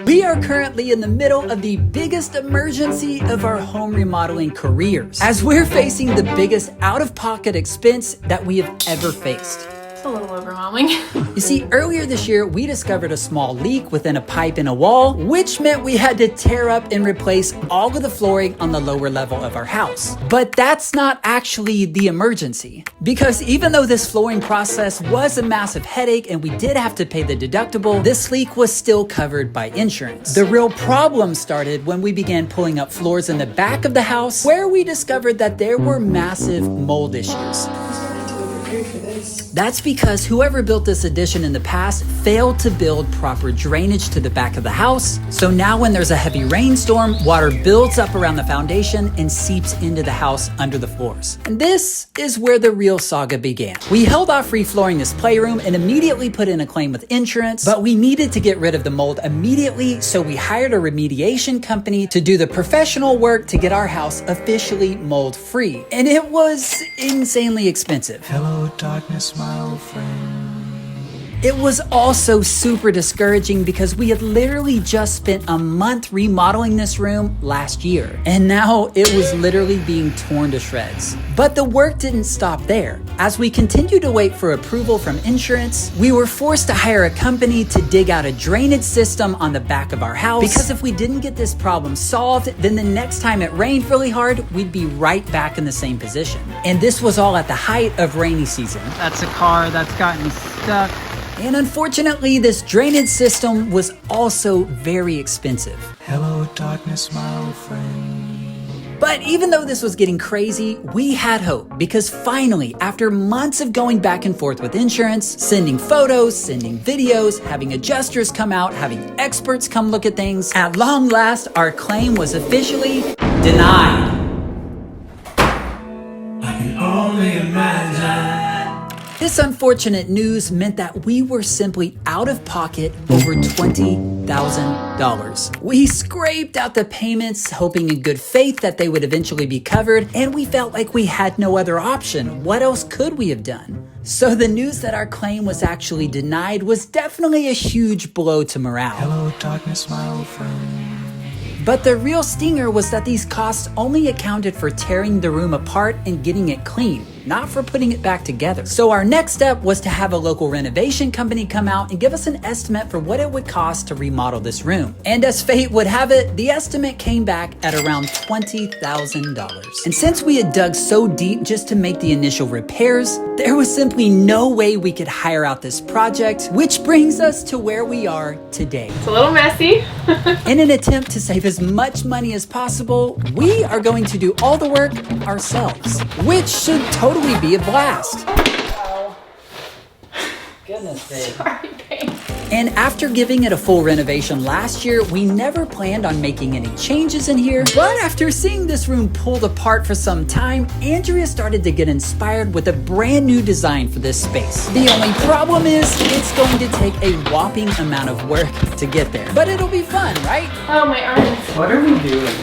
We are currently in the middle of the biggest emergency of our home remodeling careers, as we're facing the biggest out-of-pocket expense that we have ever faced. It's a little overwhelming. You see, earlier this year, we discovered a small leak within a pipe in a wall, which meant we had to tear up and replace all of the flooring on the lower level of our house. But that's not actually the emergency, because even though this flooring process was a massive headache and we did have to pay the deductible, this leak was still covered by insurance. The real problem started when we began pulling up floors in the back of the house, where we discovered that there were massive mold issues. That's because whoever built this addition in the past failed to build proper drainage to the back of the house. So now when there's a heavy rainstorm, water builds up around the foundation and seeps into the house under the floors. And this is where the real saga began. We held off reflooring this playroom and immediately put in a claim with insurance, but we needed to get rid of the mold immediately, so we hired a remediation company to do the professional work to get our house officially mold-free. And it was insanely expensive. Hello, darkness, my old friend. It was also super discouraging because we had literally just spent a month remodeling this room last year, and now it was literally being torn to shreds. But the work didn't stop there. As we continued to wait for approval from insurance, we were forced to hire a company to dig out a drainage system on the back of our house, because if we didn't get this problem solved, then the next time it rained really hard, we'd be right back in the same position. And this was all at the height of rainy season. That's a car that's gotten stuck. And unfortunately, this drainage system was also very expensive. Hello, darkness, my old friend. But even though this was getting crazy, we had hope, because finally, after months of going back and forth with insurance, sending photos, sending videos, having adjusters come out, having experts come look at things, at long last, our claim was officially denied. I can only imagine. This unfortunate news meant that we were simply out of pocket over $20,000. We scraped out the payments, hoping in good faith that they would eventually be covered, and we felt like we had no other option. What else could we have done? So the news that our claim was actually denied was definitely a huge blow to morale. Hello, darkness, my old friend. But the real stinger was that these costs only accounted for tearing the room apart and getting it clean, not for putting it back together. So our next step was to have a local renovation company come out and give us an estimate for what it would cost to remodel this room. And as fate would have it, the estimate came back at around $20,000. And since we had dug so deep just to make the initial repairs, there was simply no way we could hire out this project, which brings us to where we are today. It's a little messy. In an attempt to save as much money as possible, we are going to do all the work ourselves, which should totally be a blast. Oh. Goodness, babe. Sorry, babe. And after giving it a full renovation last year, we never planned on making any changes in here. But after seeing this room pulled apart for some time, Andrea started to get inspired with a brand new design for this space. The only problem is it's going to take a whopping amount of work to get there. But it'll be fun, right? Oh, my arms. What are we doing?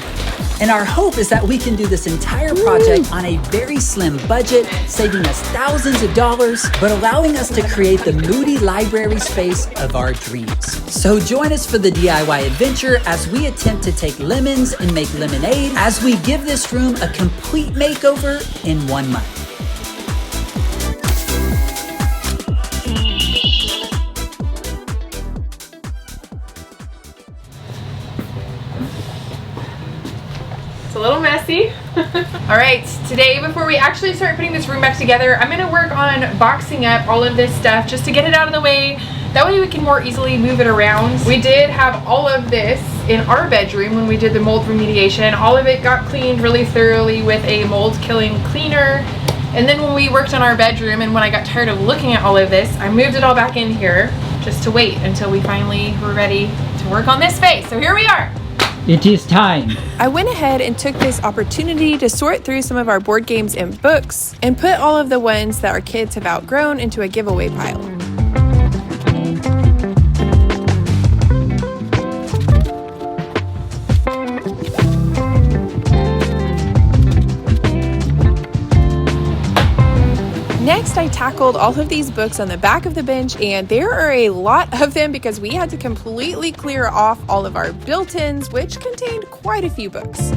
And our hope is that we can do this entire project on a very slim budget, saving us thousands of dollars, but allowing us to create the moody library space of our dreams. So join us for the DIY adventure as we attempt to take lemons and make lemonade, as we give this room a complete makeover in 1 month. It's a little messy. All right, today before we actually start putting this room back together, I'm gonna work on boxing up all of this stuff just to get it out of the way. That way we can more easily move it around. We did have all of this in our bedroom when we did the mold remediation. All of it got cleaned really thoroughly with a mold killing cleaner. And then when we worked on our bedroom and when I got tired of looking at all of this, I moved it all back in here just to wait until we finally were ready to work on this space. So here we are. It is time. I went ahead and took this opportunity to sort through some of our board games and books and put all of the ones that our kids have outgrown into a giveaway pile. Next, I tackled all of these books on the back of the bench, and there are a lot of them because we had to completely clear off all of our built-ins, which contained quite a few books.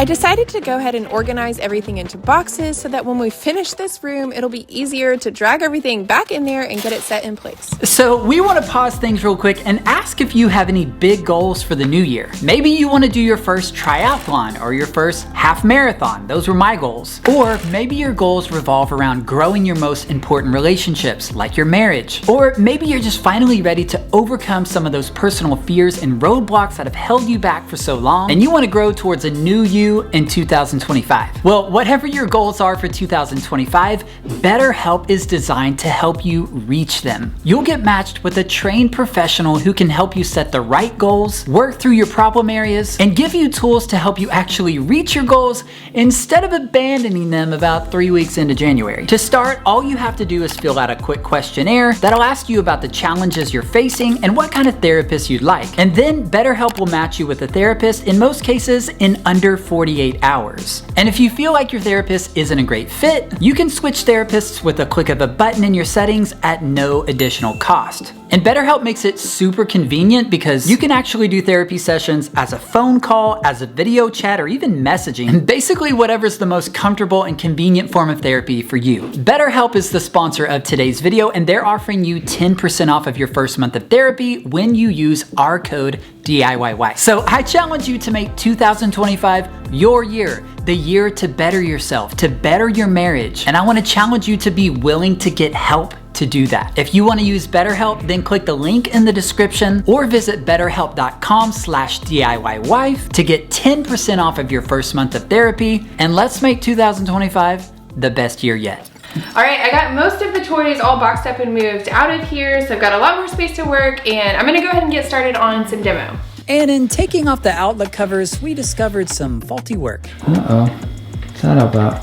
I decided to go ahead and organize everything into boxes so that when we finish this room, it'll be easier to drag everything back in there and get it set in place. So we want to pause things real quick and ask if you have any big goals for the new year. Maybe you want to do your first triathlon or your first half marathon. Those were my goals. Or maybe your goals revolve around growing your most important relationships, like your marriage. Or maybe you're just finally ready to overcome some of those personal fears and roadblocks that have held you back for so long, and you want to grow towards a new you in 2025. Well, whatever your goals are for 2025, BetterHelp is designed to help you reach them. You'll get matched with a trained professional who can help you set the right goals, work through your problem areas, and give you tools to help you actually reach your goals instead of abandoning them about 3 weeks into January. To start, all you have to do is fill out a quick questionnaire that'll ask you about the challenges you're facing and what kind of therapist you'd like. And then BetterHelp will match you with a therapist, in most cases in under 48 hours. And if you feel like your therapist isn't a great fit, you can switch therapists with a click of a button in your settings at no additional cost. And BetterHelp makes it super convenient because you can actually do therapy sessions as a phone call, as a video chat, or even messaging. And basically whatever's the most comfortable and convenient form of therapy for you. BetterHelp is the sponsor of today's video, and they're offering you 10% off of your first month of therapy when you use our code DIYY. So I challenge you to make 2025 your year, the year to better yourself, to better your marriage. And I want to challenge you to be willing to get help to do that. If you want to use BetterHelp, then click the link in the description or visit betterhelp.com/DIYwife to get 10% off of your first month of therapy. And let's make 2025 the best year yet. All right, I got most of the toys all boxed up and moved out of here, so I've got a lot more space to work, and I'm gonna go ahead and get started on some demo. And in taking off the outlet covers, we discovered some faulty work. Uh-oh. What's that about?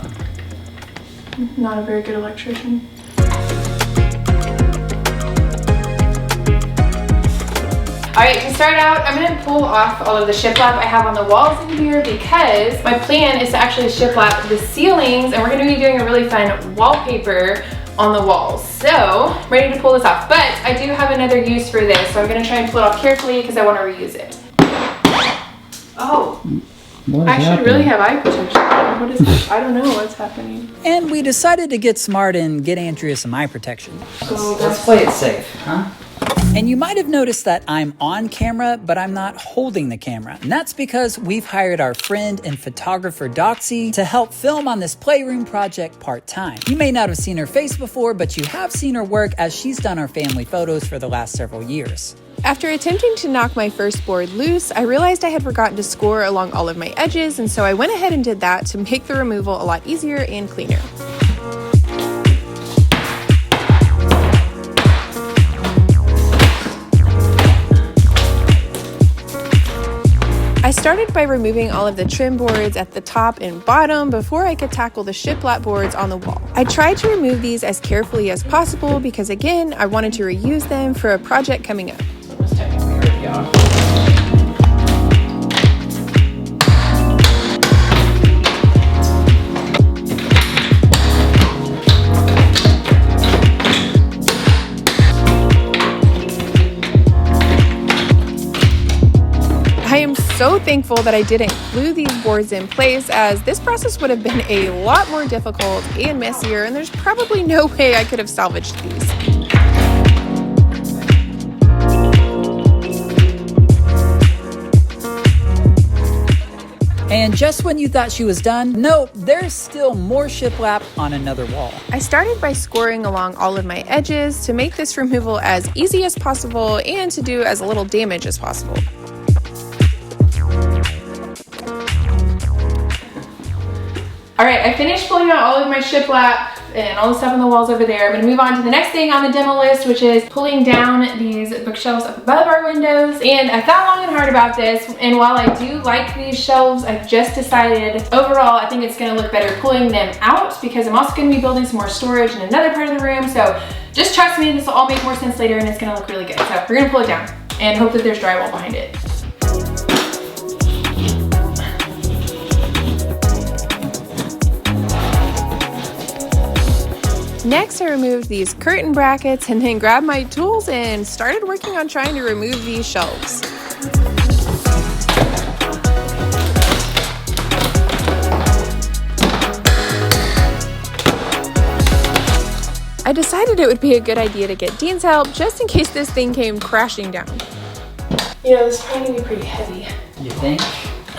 Not a very good electrician. All right, to start out, I'm gonna pull off all of the shiplap I have on the walls in here because my plan is to actually shiplap the ceilings, and we're gonna be doing a really fun wallpaper on the walls. So, I'm ready to pull this off, but I do have another use for this, so I'm gonna try and pull it off carefully because I wanna reuse it. Oh, I should really have eye protection. What is this? I don't know what's happening. And we decided to get smart and get Andrea some eye protection. Let's play it safe, huh? And you might have noticed that I'm on camera, but I'm not holding the camera. And that's because we've hired our friend and photographer Doxy to help film on this playroom project part-time. You may not have seen her face before, but you have seen her work as she's done our family photos for the last several years. After attempting to knock my first board loose, I realized I had forgotten to score along all of my edges, and so I went ahead and did that to make the removal a lot easier and cleaner. I started by removing all of the trim boards at the top and bottom before I could tackle the shiplap boards on the wall. I tried to remove these as carefully as possible because, again, I wanted to reuse them for a project coming up. I am so thankful that I didn't glue these boards in place, as this process would have been a lot more difficult and messier, and there's probably no way I could have salvaged these. And just when you thought she was done, nope, there's still more shiplap on another wall. I started by scoring along all of my edges to make this removal as easy as possible and to do as little damage as possible. All right, I finished pulling out all of my shiplap and all the stuff on the walls over there. I'm gonna move on to the next thing on the demo list, which is pulling down these bookshelves up above our windows. And I thought long and hard about this, and while I do like these shelves, I've just decided overall I think it's gonna look better pulling them out because I'm also gonna be building some more storage in another part of the room. So just trust me, this will all make more sense later and it's gonna look really good. So we're gonna pull it down and hope that there's drywall behind it. Next, I removed these curtain brackets and then grabbed my tools and started working on trying to remove these shelves. I decided it would be a good idea to get Dean's help just in case this thing came crashing down. You know, this is probably gonna be pretty heavy. You think?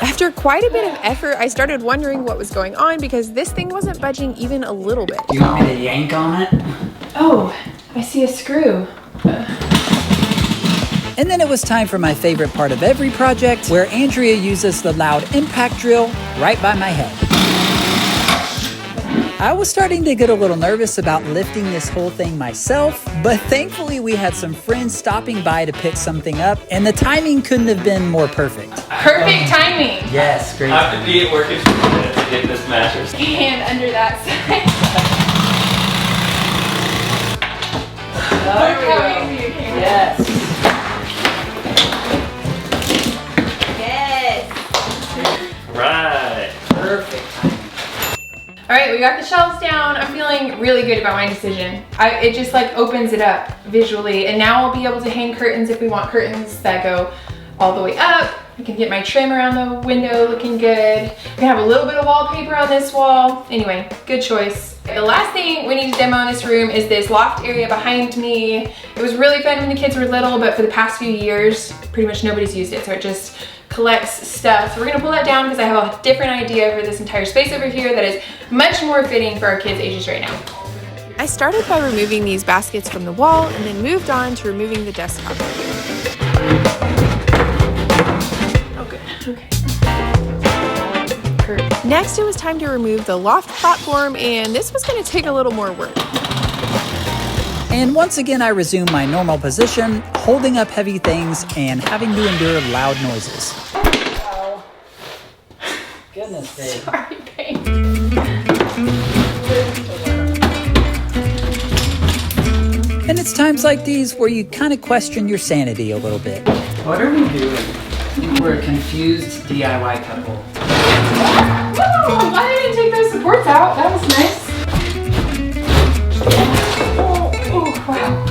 After quite a bit of effort, I started wondering what was going on because this thing wasn't budging even a little bit. You want me to yank on it? Oh, I see a screw. And then it was time for my favorite part of every project, where Andrea uses the loud impact drill right by my head. I was starting to get a little nervous about lifting this whole thing myself, but thankfully we had some friends stopping by to pick something up, and the timing couldn't have been more perfect. Perfect timing. Yes, great. I have to be at work in 2 minutes to get this mattress. And under that side. There we How go. easy it came. Yes. Right. Perfect timing. All right, we got the shelves down. I'm feeling really good about my decision. It just like opens it up visually, and now I'll be able to hang curtains if we want curtains that go all the way up. I can get my trim around the window looking good. We can have a little bit of wallpaper on this wall. Anyway, good choice. The last thing we need to demo in this room is this loft area behind me. It was really fun when the kids were little, but for the past few years, pretty much nobody's used it, so it just collects stuff. So we're gonna pull that down because I have a different idea for this entire space over here that is much more fitting for our kids' ages right now. I started by removing these baskets from the wall and then moved on to removing the desktop. Oh, good. Okay. Next, it was time to remove the loft platform, and this was going to take a little more work. And once again, I resume my normal position, holding up heavy things and having to endure loud noises. Ow. Goodness sake. Sorry, babe. And it's times like these where you kind of question your sanity a little bit. What are we doing? I think we're a confused DIY couple. Oh, I'm glad I didn't take those supports out. That was nice. Oh, wow.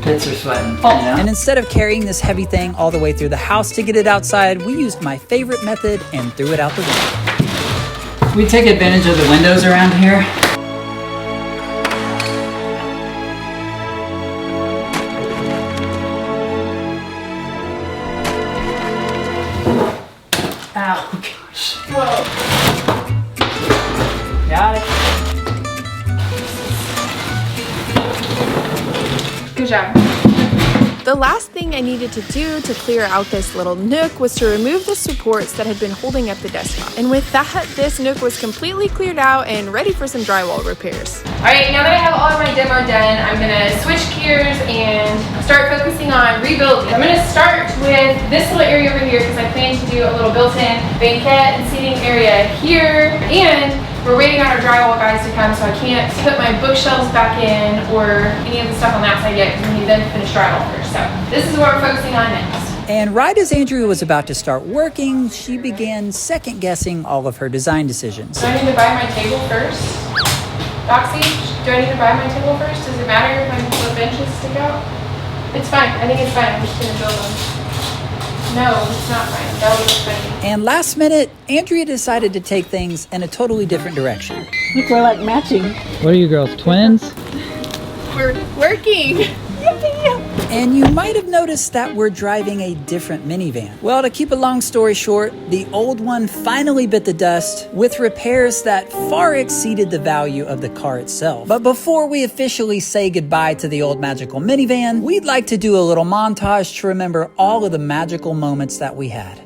Pits are sweating, you know? And instead of carrying this heavy thing all the way through the house to get it outside, we used my favorite method and threw it out the window. We take advantage of the windows around here. Ow, gosh. Whoa. Got it. Good job. The last thing I needed to do to clear out this little nook was to remove the supports that had been holding up the desktop. And with that, this nook was completely cleared out and ready for some drywall repairs. All right, now that I have all of my demo done, I'm gonna switch gears and start focusing on rebuilding. I'm gonna start with this little area over here because I plan to do a little built-in banquette and seating area here. And we're waiting on our drywall guys to come, so I can't put my bookshelves back in or any of the stuff on that side yet because we need them to finish drywall first. So this is what we're focusing on next. And right as Andrea was about to start working, she began second guessing all of her design decisions. Do I need to buy my table first? Doxy, do I need to buy my table first? Does it matter if the benches stick out? It's fine. I think it's fine. I'm just gonna build them. No, it's not fine. That was funny. And last minute, Andrea decided to take things in a totally different direction. Look, we're like matching. What are you girls, twins? We're working! And you might have noticed that we're driving a different minivan. Well, to keep a long story short, the old one finally bit the dust with repairs that far exceeded the value of the car itself. But before we officially say goodbye to the old magical minivan, we'd like to do a little montage to remember all of the magical moments that we had.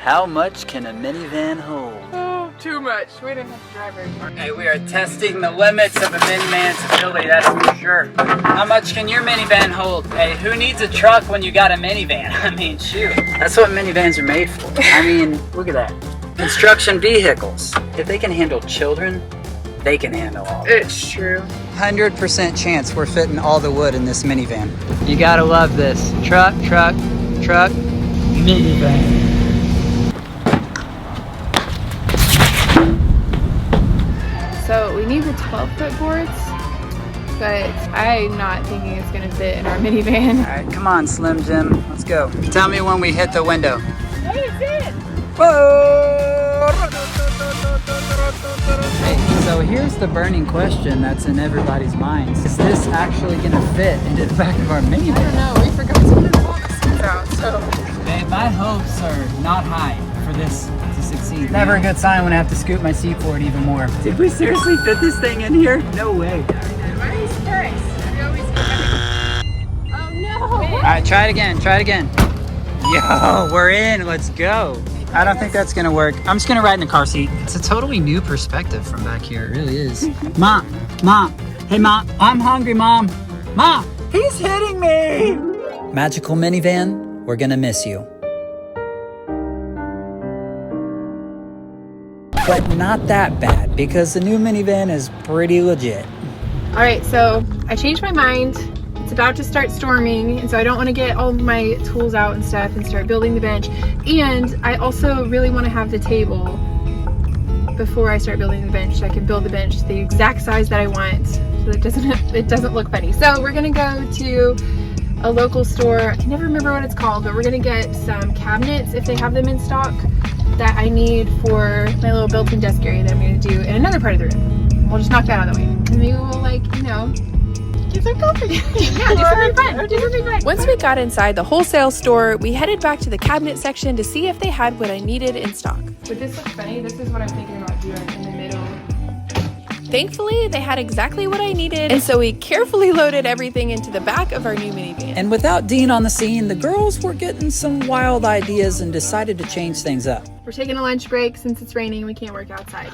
How much can a minivan hold? Oh, too much. We didn't have to drive very far. Hey, we are testing the limits of a minivan's ability, that's for sure. How much can your minivan hold? Hey, who needs a truck when you got a minivan? I mean, shoot. That's what minivans are made for. I mean, look at that. Construction vehicles. If they can handle children, they can handle all. It's true. 100% chance we're fitting all the wood in this minivan. You gotta love this. Truck, minivan. 12-foot boards, but I'm not thinking it's gonna fit in our minivan. All right, come on, Slim Jim. Let's go. Tell me when we hit the window. Hey, it's in! Whoa! Hey, so here's the burning question that's in everybody's minds. Is this actually gonna fit into the back of our I don't minivan? know, we forgot to put the box seats out, so. Babe, my hopes are not high for this to succeed. Never a good sign when I have to scoot my seat forward even more. Did we seriously fit this thing in here? No way. Why are you surprised? We always Oh no! All right, try it again, try it again. Yo, we're in, let's go. I don't think that's gonna work. I'm just gonna ride in the car seat. It's a totally new perspective from back here, it really is. Mom, hey Mom, I'm hungry, Mom. Mom, he's hitting me. Magical minivan, we're gonna miss you. But not that bad, because the new minivan is pretty legit. All right, so I changed my mind. It's about to start storming, and so I don't want to get all my tools out and stuff and start building the bench. And I also really want to have the table before I start building the bench, so I can build the bench the exact size that I want, so that it doesn't look funny. So we're gonna go to a local store. I can never remember what it's called, but we're gonna get some cabinets if they have them in stock that I need for my little built-in desk area that I'm gonna do in another part of the room. We'll just knock that out of the way, and maybe we'll, like, you know, do some coffee. Yeah, do something fun. Do something fun. Once we got inside the wholesale store, we headed back to the cabinet section to see if they had what I needed in stock. Would this look funny? This is what I'm thinking about doing in the middle. Thankfully, they had exactly what I needed, and so we carefully loaded everything into the back of our new minivan. And without Dean on the scene, the girls were getting some wild ideas and decided to change things up. We're taking a lunch break since it's raining and we can't work outside.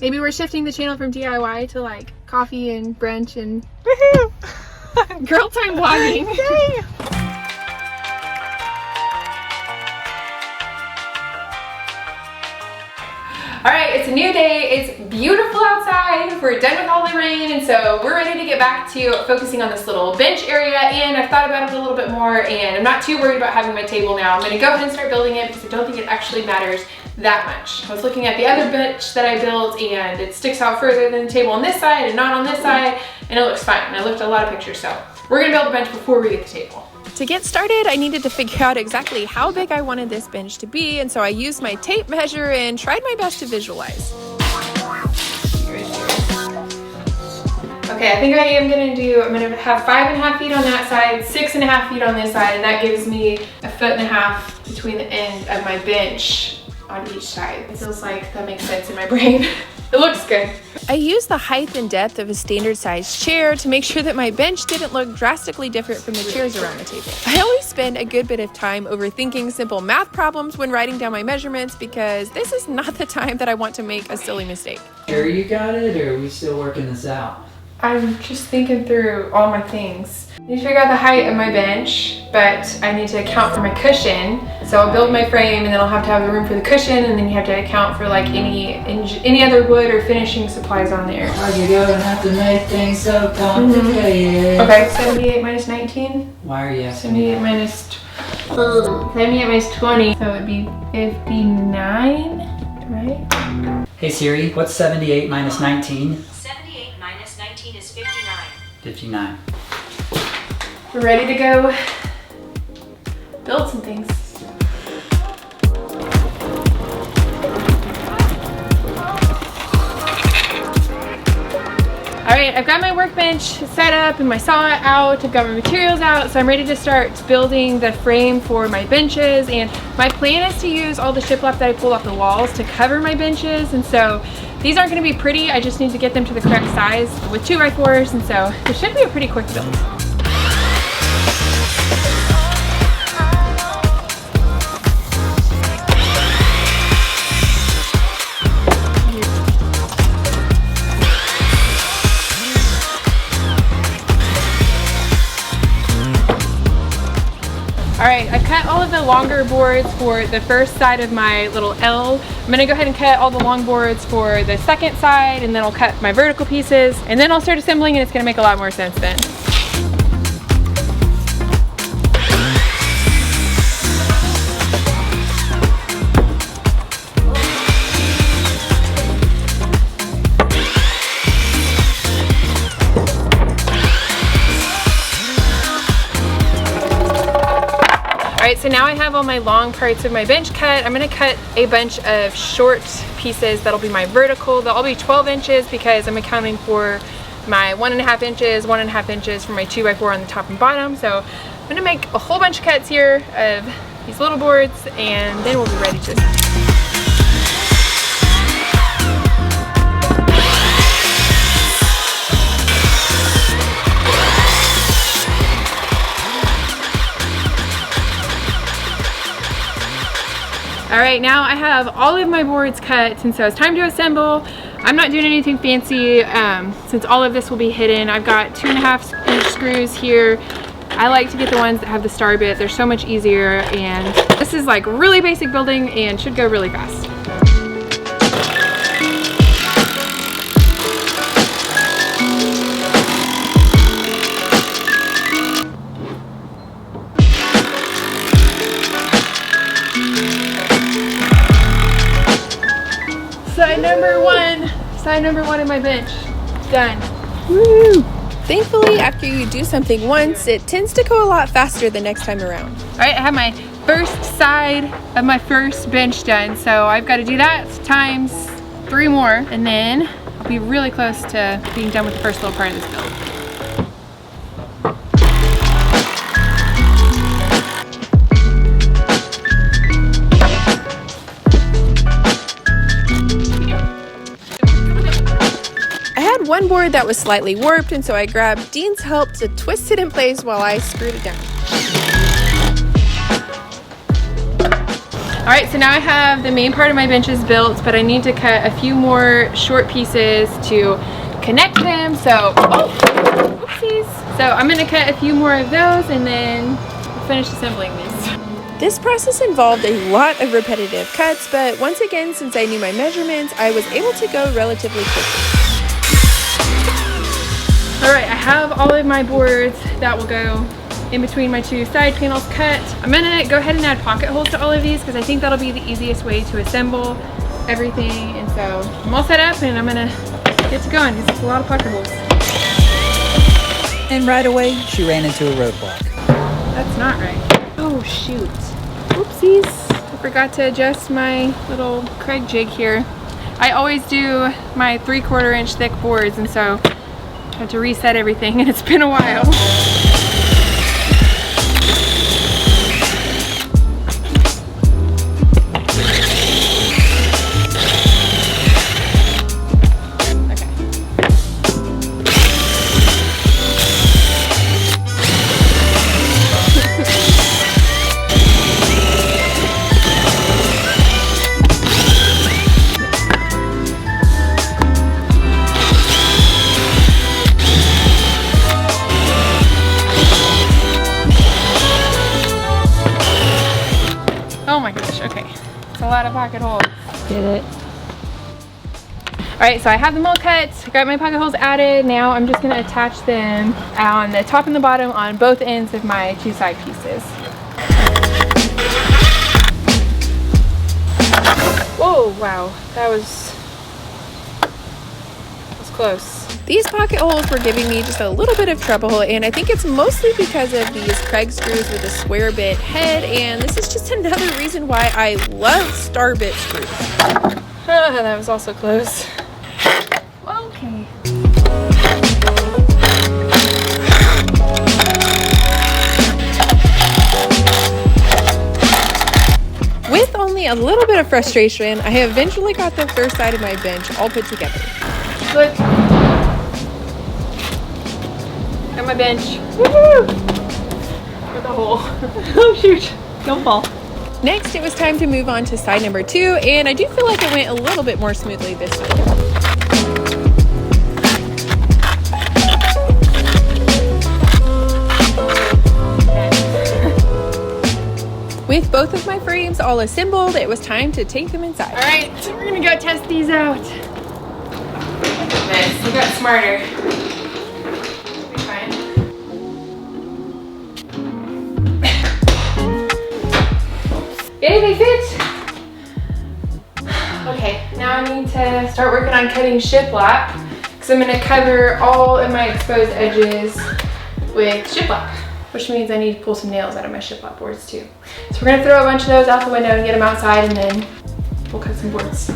Maybe we're shifting the channel from DIY to like coffee and brunch and woohoo! Girl time vlogging. Yay! All right, it's a new day. It's beautiful outside. We're done with all the rain, and so we're ready to get back to focusing on this little bench area. And I've thought about it a little bit more, and I'm not too worried about having my table now. I'm gonna go ahead and start building it because I don't think it actually matters that much. I was looking at the other bench that I built, and it sticks out further than the table on this side and not on this side, and it looks fine. And I looked at a lot of pictures, so we're gonna build the bench before we get the table. To get started, I needed to figure out exactly how big I wanted this bench to be, and so I used my tape measure and tried my best to visualize. Okay, I think I'm gonna have 5.5 feet on that side, 6.5 feet on this side, and that gives me 1.5 feet between the end of my bench on each side. It feels like that makes sense in my brain. It looks good. I used the height and depth of a standard sized chair to make sure that my bench didn't look drastically different from the chairs around the table. I always spend a good bit of time overthinking simple math problems when writing down my measurements because this is not the time that I want to make a silly mistake. Sure you got it, or are we still working this out? I'm just thinking through all my things. I need to figure out the height of my bench, but I need to account for my cushion. So I'll build my frame, and then I'll have to have the room for the cushion, and then you have to account for like any other wood or finishing supplies on there. Why you gonna have to make things so complicated? Okay, 78 minus 19. Why are you asking 78 minus 78 minus 20, so it would be 59, right? Hey Siri, what's 78 minus 19? 78 minus 19 is 59. 59. We're ready to go build some things. All right, I've got my workbench set up and my saw out. I've got my materials out, so I'm ready to start building the frame for my benches. And my plan is to use all the shiplap that I pulled off the walls to cover my benches. And so these aren't gonna be pretty. I just need to get them to the correct size with 2x4s. And so it should be a pretty quick build. All right, I've cut all of the longer boards for the first side of my little L. I'm gonna go ahead and cut all the long boards for the second side, and then I'll cut my vertical pieces, and then I'll start assembling, and it's gonna make a lot more sense then. Alright, so now I have all my long parts of my bench cut. I'm going to cut a bunch of short pieces that'll be my vertical. They'll all be 12 inches because I'm accounting for my 1.5 inches, 1.5 inches for my 2x4 on the top and bottom. So I'm going to make a whole bunch of cuts here of these little boards, and then we'll be ready to assemble. Alright, now I have all of my boards cut, and so it's time to assemble. I'm not doing anything fancy since all of this will be hidden. I've got 2.5 inch screws here. I like to get the ones that have the star bit. They're so much easier, and this is like really basic building and should go really fast. Side number one in my bench. Done. Woo! Thankfully, after you do something once, it tends to go a lot faster the next time around. All right, I have my first side of my first bench done, so I've got to do that times 3 more, and then I'll be really close to being done with the first little part of this build. One board that was slightly warped, and so I grabbed Dean's help to twist it in place while I screwed it down. Alright, so now I have the main part of my benches built, but I need to cut a few more short pieces to connect them, so, oopsies. So I'm going to cut a few more of those, and then we'll finish assembling these. This process involved a lot of repetitive cuts, but once again, since I knew my measurements, I was able to go relatively quickly. Alright, I have all of my boards that will go in between my 2 side panels cut. I'm gonna go ahead and add pocket holes to all of these because I think that'll be the easiest way to assemble everything. And so I'm all set up and I'm gonna get to going because it's a lot of pocket holes. And right away, she ran into a roadblock. That's not right. Oh shoot. Oopsies. I forgot to adjust my little Craig jig here. I always do my 3/4 inch thick boards, and so I had to reset everything, and it's been a while. Oh my gosh, okay. It's a lot of pocket holes. Get it? Alright, so I have them all cut. I got my pocket holes added. Now I'm just gonna attach them on the top and the bottom on both ends of my 2 side pieces. Whoa, wow. That was close. These pocket holes were giving me just a little bit of trouble, and I think it's mostly because of these Craig screws with a square bit head, and this is just another reason why I love star bit screws. That was also close. Okay. With only a little bit of frustration, I eventually got the first side of my bench all put together. Look. Got my bench. Woohoo! With a hole. Oh shoot. Don't fall. Next, it was time to move on to side number 2, and I do feel like it went a little bit more smoothly this time. With both of my frames all assembled, it was time to take them inside. All right, so we're gonna go test these out. Nice, we got smarter. It'll be fine. Yay, they fit. Okay, now I need to start working on cutting shiplap because I'm gonna cover all of my exposed edges with shiplap. which means I need to pull some nails out of my shiplap boards too. So we're gonna throw a bunch of those out the window and get them outside, and then we'll cut some boards.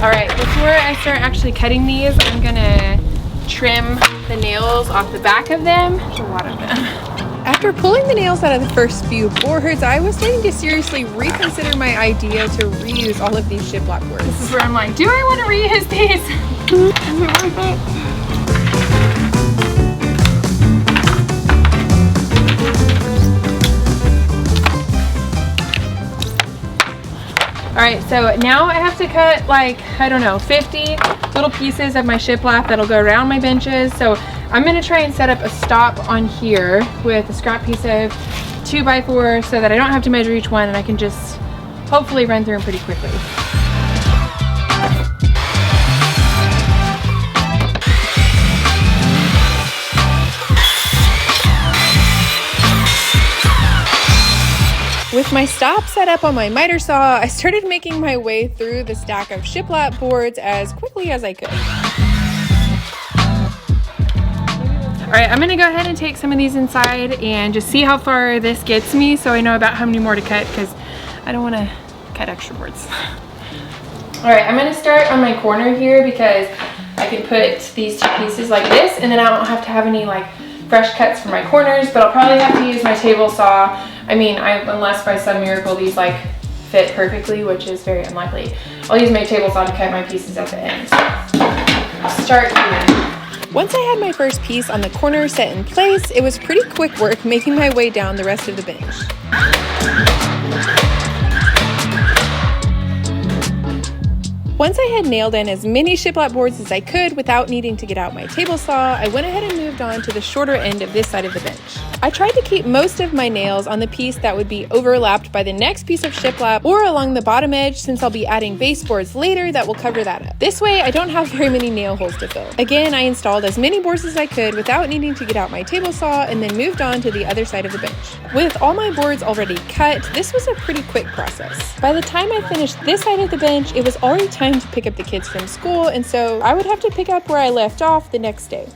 All right, before I start actually cutting these, I'm gonna trim the nails off the back of them. There's a lot of them. After pulling the nails out of the first few boards, I was starting to seriously reconsider my idea to reuse all of these shiplap boards. This is where I'm like, do I want to reuse these? Is it worth it? All right, so now I have to cut like, I don't know, 50 little pieces of my shiplap that'll go around my benches. So I'm gonna try and set up a stop on here with a scrap piece of 2x4 so that I don't have to measure each one and I can just hopefully run through them pretty quickly. With my stop set up on my miter saw, I started making my way through the stack of shiplap boards as quickly as I could. All right, I'm gonna go ahead and take some of these inside and just see how far this gets me so I know about how many more to cut, because I don't wanna cut extra boards. All right, I'm gonna start on my corner here because I can put these two pieces like this, and then I don't have to have any like fresh cuts for my corners, but I'll probably have to use my table saw. I mean, unless by some miracle these like fit perfectly, which is very unlikely, I'll use my table saw to cut my pieces at the end. I'll start here. Once I had my first piece on the corner set in place, it was pretty quick work making my way down the rest of the bench. Once I had nailed in as many shiplap boards as I could without needing to get out my table saw, I went ahead and moved on to the shorter end of this side of the bench. I tried to keep most of my nails on the piece that would be overlapped by the next piece of shiplap or along the bottom edge, since I'll be adding baseboards later that will cover that up. This way I don't have very many nail holes to fill. Again, I installed as many boards as I could without needing to get out my table saw, and then moved on to the other side of the bench. With all my boards already cut, this was a pretty quick process. By the time I finished this side of the bench, it was already time to pick up the kids from school, and so I would have to pick up where I left off the next day.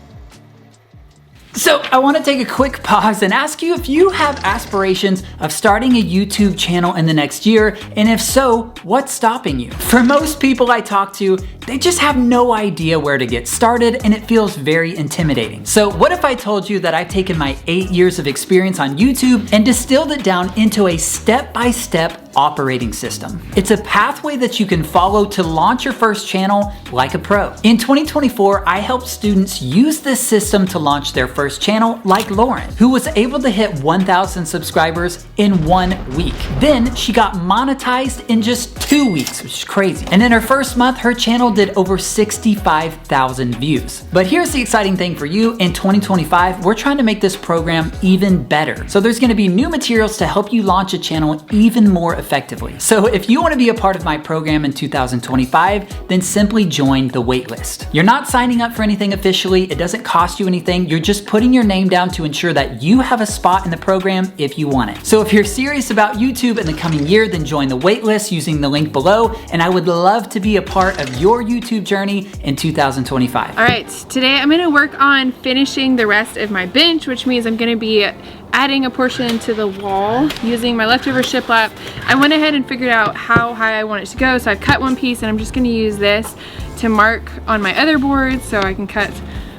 So I want to take a quick pause and ask you if you have aspirations of starting a YouTube channel in the next year, and if so, what's stopping you? For most people I talk to, they just have no idea where to get started, and it feels very intimidating. So what if I told you that I've taken my 8 years of experience on YouTube and distilled it down into a step-by-step operating system? It's a pathway that you can follow to launch your first channel like a pro. In 2024, I helped students use this system to launch their first channel, like Lauren, who was able to hit 1,000 subscribers in 1 week. Then she got monetized in just 2 weeks, which is crazy. And in her first month, her channel did over 65,000 views. But here's the exciting thing for you. In 2025, we're trying to make this program even better. So there's gonna be new materials to help you launch a channel even more effectively. So if you wanna be a part of my program in 2025, then simply join the waitlist. You're not signing up for anything officially. It doesn't cost you anything. You're just putting your name down to ensure that you have a spot in the program if you want it. So if you're serious about YouTube in the coming year, then join the waitlist using the link below, and I would love to be a part of your YouTube journey in 2025. All right, today I'm gonna work on finishing the rest of my bench, which means I'm gonna be adding a portion to the wall using my leftover shiplap. I went ahead and figured out how high I want it to go, so I've cut one piece, and I'm just gonna use this to mark on my other boards so I can cut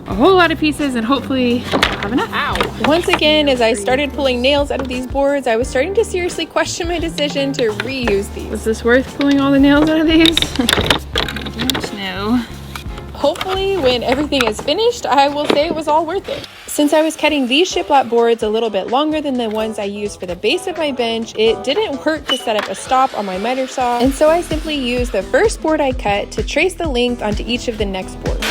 a whole lot of pieces and hopefully have enough. Ow. Once again, as I started pulling nails out of these boards, I was starting to seriously question my decision to reuse these. Was this worth pulling all the nails out of these? I don't know. Hopefully, when everything is finished, I will say it was all worth it. Since I was cutting these shiplap boards a little bit longer than the ones I used for the base of my bench, it didn't work to set up a stop on my miter saw, and so I simply used the first board I cut to trace the length onto each of the next boards.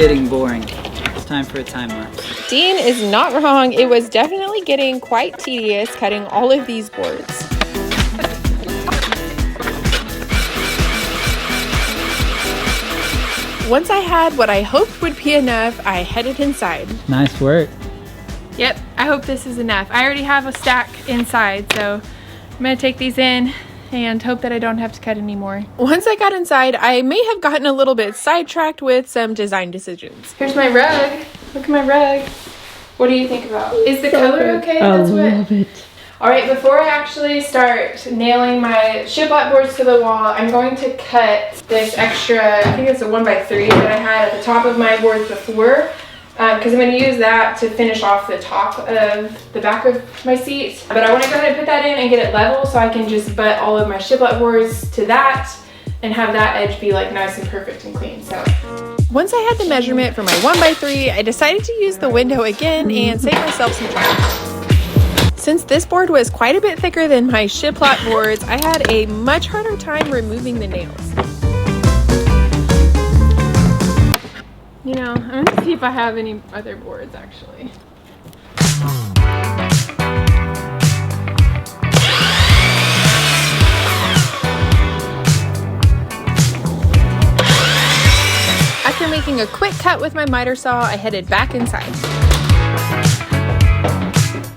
getting boring. It's time for a time lapse. Dean is not wrong. It was definitely getting quite tedious cutting all of these boards. Once I had what I hoped would be enough, I headed inside. Nice work. Yep, I hope this is enough. I already have a stack inside, so I'm gonna take these in and hope that I don't have to cut any more. Once I got inside, I may have gotten a little bit sidetracked with some design decisions. Here's my rug. Look at my rug. What do you think about? Is the color okay? That's what. it. All right, before I actually start nailing my shiplap boards to the wall, I'm going to cut this extra, I think it's a 1x3 that I had at the top of my boards before, because I'm going to use that to finish off the top of the back of my seat. But I want to go ahead and put that in and get it level so I can just butt all of my shiplap boards to that and have that edge be like nice and perfect and clean. So once I had the measurement for my 1x3, I decided to use the window again and save myself some time. Since this board was quite a bit thicker than my shiplap boards, I had a much harder time removing the nails. you know, I'm gonna see if I have any other boards actually. After making a quick cut with my miter saw, I headed back inside.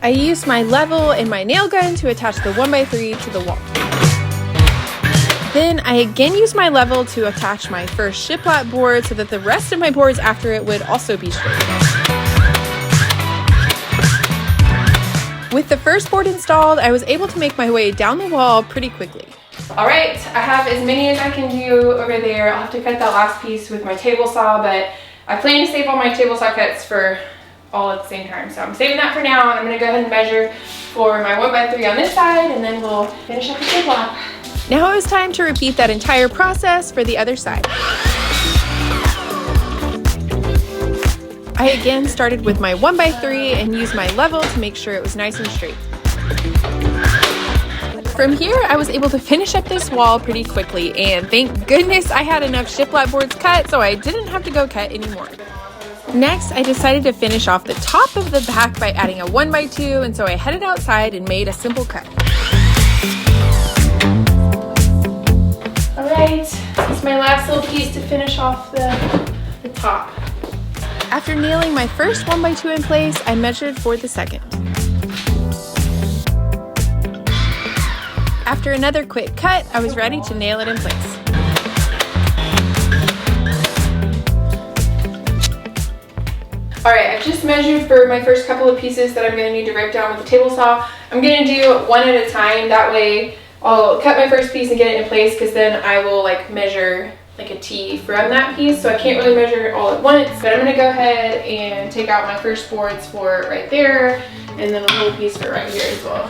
I used my level and my nail gun to attach the 1x3 to the wall. Then I again used my level to attach my first shiplap board so that the rest of my boards after it would also be straight. With the first board installed, I was able to make my way down the wall pretty quickly. All right, I have as many as I can do over there. I'll have to cut that last piece with my table saw, but I plan to save all my table saw cuts for all at the same time. So I'm saving that for now, and I'm gonna go ahead and measure for my 1x3 on this side, and then we'll finish up the shiplap. Now it was time to repeat that entire process for the other side. I again started with my 1x3 and used my level to make sure it was nice and straight. From here, I was able to finish up this wall pretty quickly, and thank goodness I had enough shiplap boards cut so I didn't have to go cut anymore. Next, I decided to finish off the top of the back by adding a 1x2, and so I headed outside and made a simple cut. All right, this is my last little piece to finish off the top. After nailing my first 1x2 in place, I measured for the second. After another quick cut, I was ready to nail it in place. All right, I've just measured for my first couple of pieces that I'm gonna need to rip down with the table saw. I'm gonna do one at a time. That way I'll cut my first piece and get it in place, because then I will like measure like a T from that piece. So I can't really measure it all at once, but I'm gonna go ahead and take out my first boards for right there, and then a little piece for right here as well.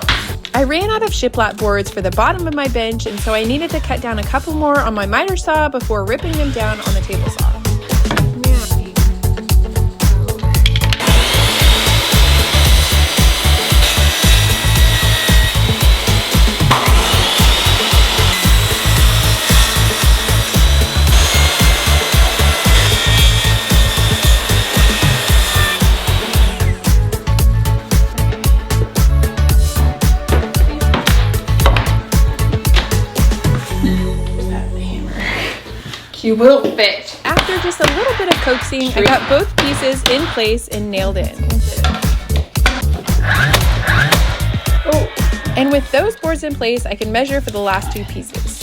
I ran out of shiplap boards for the bottom of my bench, and so I needed to cut down a couple more on my miter saw before ripping them down on the table saw. You will fit. After just a little bit of coaxing, I got both pieces in place and nailed in. Oh. And with those boards in place, I can measure for the last two pieces.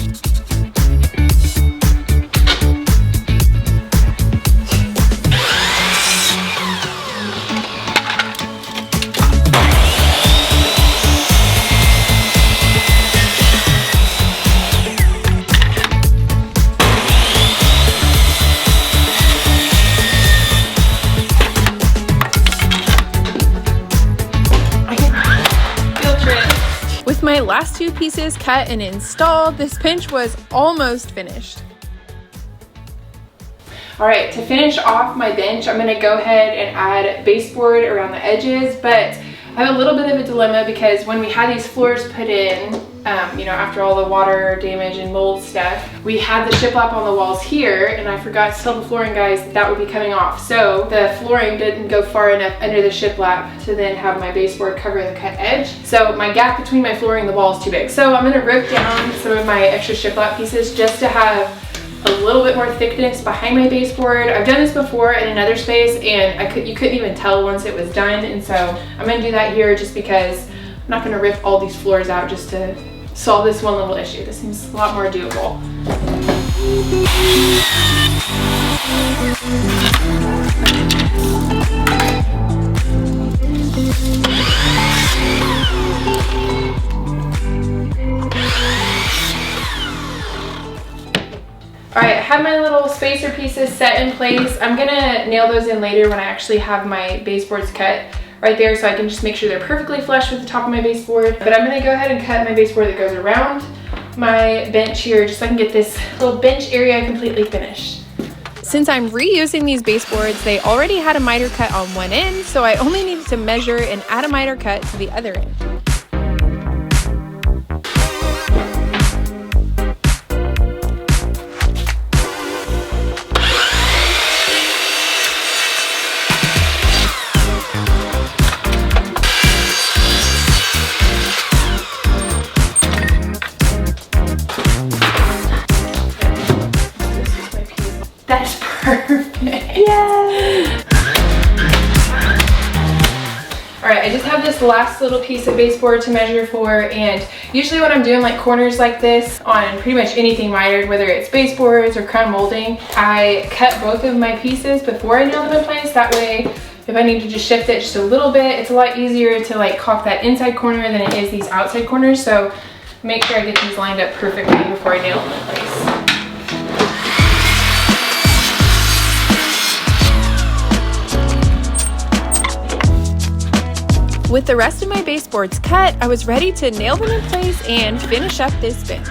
With my last two pieces cut and installed, this bench was almost finished. All right, to finish off my bench, I'm gonna go ahead and add baseboard around the edges, but I have a little bit of a dilemma because when we had these floors put in, you know, after all the water damage and mold stuff. We had the shiplap on the walls here, and I forgot to tell the flooring guys that would be coming off. So the flooring didn't go far enough under the shiplap to then have my baseboard cover the cut edge. So my gap between my flooring and the wall is too big. So I'm gonna rip down some of my extra shiplap pieces just to have a little bit more thickness behind my baseboard. I've done this before in another space, and you couldn't even tell once it was done. And so I'm gonna do that here just because I'm not gonna rip all these floors out just to solve this one little issue. This seems a lot more doable. All right, I have my little spacer pieces set in place. I'm gonna nail those in later when I actually have my baseboards cut right there, so I can just make sure they're perfectly flush with the top of my baseboard. But I'm gonna go ahead and cut my baseboard that goes around my bench here, just so I can get this little bench area completely finished. Since I'm reusing these baseboards, they already had a miter cut on one end, so I only needed to measure and add a miter cut to the other end. That's perfect. Yay! All right, I just have this last little piece of baseboard to measure for, and usually when I'm doing like corners like this on pretty much anything mitered, whether it's baseboards or crown molding, I cut both of my pieces before I nail them in place. That way, if I need to just shift it just a little bit, it's a lot easier to like caulk that inside corner than it is these outside corners. So make sure I get these lined up perfectly before I nail them in place. With the rest of my baseboards cut, I was ready to nail them in place and finish up this bench.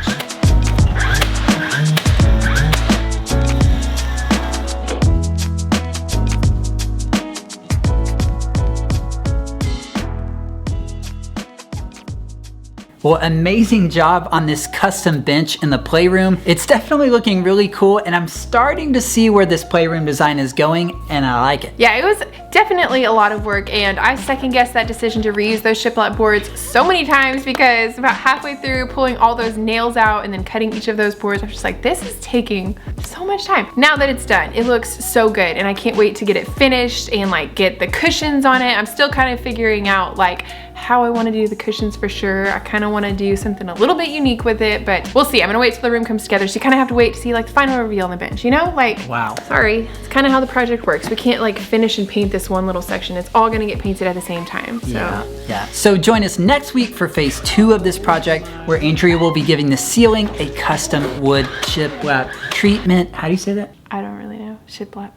Well, amazing job on this custom bench in the playroom. It's definitely looking really cool, and I'm starting to see where this playroom design is going, and I like it. Yeah, it was definitely a lot of work, and I second guessed that decision to reuse those shiplap boards so many times, because about halfway through pulling all those nails out and then cutting each of those boards, I was just like, this is taking so much time. Now that it's done, it looks so good, and I can't wait to get it finished and like get the cushions on it. I'm still kind of figuring out like how I want to do the cushions for sure. I kind of want to do something a little bit unique with it, but we'll see. I'm gonna wait till the room comes together, so you kind of have to wait to see like the final reveal on the bench, you know? Like, wow. Sorry, it's kind of how the project works. We can't like finish and paint this one little section. It's all gonna get painted at the same time, so. Yeah. So join us next week for phase 2 of this project, where Andrea will be giving the ceiling a custom wood shiplap treatment. How do you say that? I don't really know. Shiplap.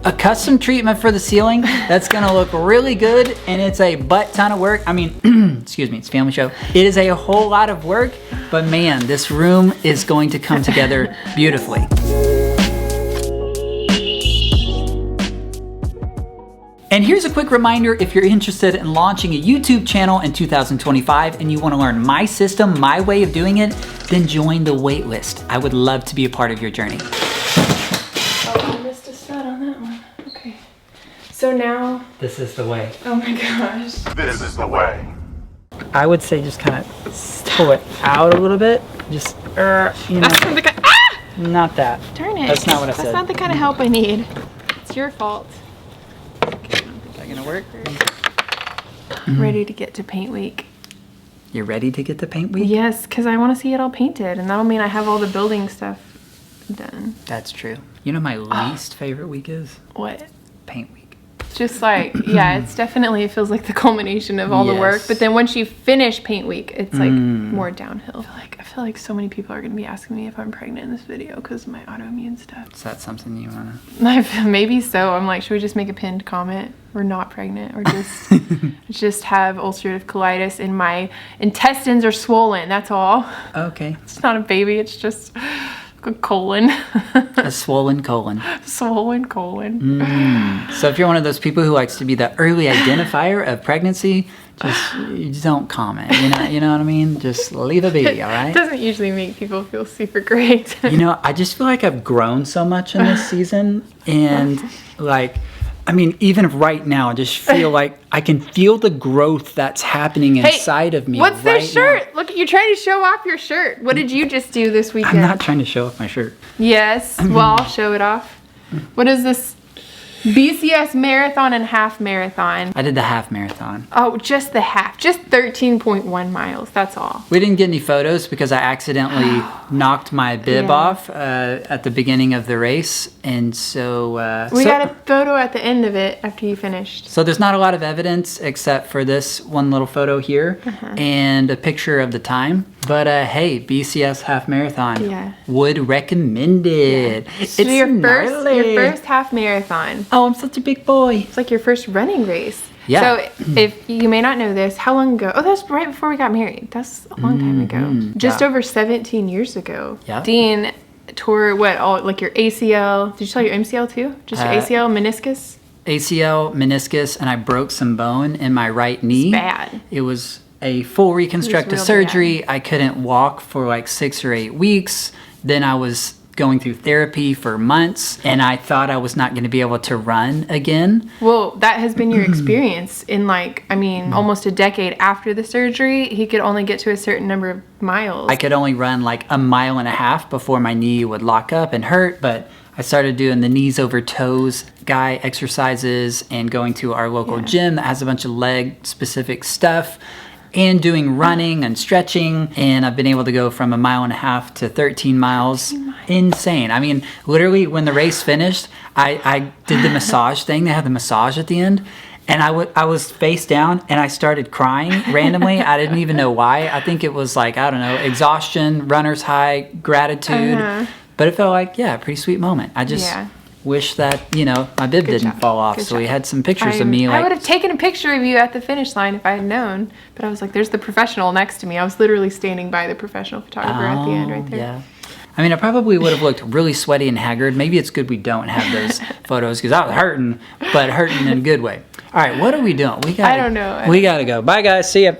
A custom treatment for the ceiling that's gonna look really good, and it's a butt ton of work. I mean, excuse me, it's a family show. It is a whole lot of work, but man, this room is going to come together beautifully. And here's a quick reminder, if you're interested in launching a YouTube channel in 2025 and you wanna learn my system, my way of doing it, then join the waitlist. I would love to be a part of your journey. So now, This is the way. oh my gosh. This is the way. I would say just kind of pull it out a little bit. Just, you know, That's not the kind, ah! not that. Darn it. That's not what I said. That's not the kind of help I need. It's your fault. Is that gonna work? I'm ready to get to paint week. You're ready to get the paint week? Yes, because I want to see it all painted, and that'll mean I have all the building stuff done. That's true. You know my least favorite week is? What? Paint week. Just like, yeah, it's definitely, it feels like the culmination of all the work. Yes. But then once you finish paint week, it's like more downhill. I feel like so many people are going to be asking me if I'm pregnant in this video because of my autoimmune stuff. Is that something you wanna? Maybe so. I'm like, should we just make a pinned comment? We're not pregnant, or just have ulcerative colitis and my intestines are swollen. That's all. Okay. It's not a baby. It's just A colon. A swollen colon. Swollen colon. So if you're one of those people who likes to be the early identifier of pregnancy, just don't comment. You know what I mean? Just leave it be, all right? It doesn't usually make people feel super great. I just feel like I've grown so much in this season, and like, I mean, even right now, I just feel like I can feel the growth that's happening inside of me. What's right this shirt? now. Look, you're trying to show off your shirt. What did you just do this weekend? I'm not trying to show off my shirt. Yes, well, I'll show it off. What is this? BCS marathon and half marathon. I did the half marathon. Oh, just the half. Just 13.1 miles. That's all. We didn't get any photos because I accidentally knocked my bib off at the beginning of the race. And so... we got a photo at the end of it after you finished. So there's not a lot of evidence except for this one little photo here and a picture of the time. But hey, BCS half marathon. Yeah. Would recommend it. Yeah. It's So your gnarly. first half marathon. Oh, I'm such a big boy. It's like your first running race. Yeah. So if you may not know this, how long ago? Oh, that's right before we got married. That's a long time ago. Just over 17 years ago. Yeah. Dean tore like your ACL. Did you tell your MCL too? Just your ACL, meniscus? ACL, meniscus, and I broke some bone in my right knee. It's bad. It was a full reconstructive real surgery. I couldn't walk for like 6 or 8 weeks. Then I was going through therapy for months, and I thought I was not going to be able to run again. Well, that has been your experience in almost a decade after the surgery. He could only get to a certain number of miles. I could only run like 1.5 miles before my knee would lock up and hurt, but I started doing the knees over toes guy exercises and going to our local gym that has a bunch of leg specific stuff, and doing running and stretching, and I've been able to go from 1.5 miles to 13 miles. Insane. I mean, literally when the race finished, I did the massage thing. They had the massage at the end, and I was face down and I started crying randomly. I didn't even know why. I think it was like, I don't know, exhaustion, runner's high, gratitude, but it felt like, a pretty sweet moment. I just wish that, my bib didn't fall off. So we had some pictures of me. I would have taken a picture of you at the finish line if I had known, but I was like, there's the professional next to me. I was literally standing by the professional photographer at the end right there. Yeah. I mean, I probably would have looked really sweaty and haggard. Maybe it's good we don't have those photos because I was hurting, but hurting in a good way. All right, what are we doing? I don't know. We got to go. Bye, guys. See ya.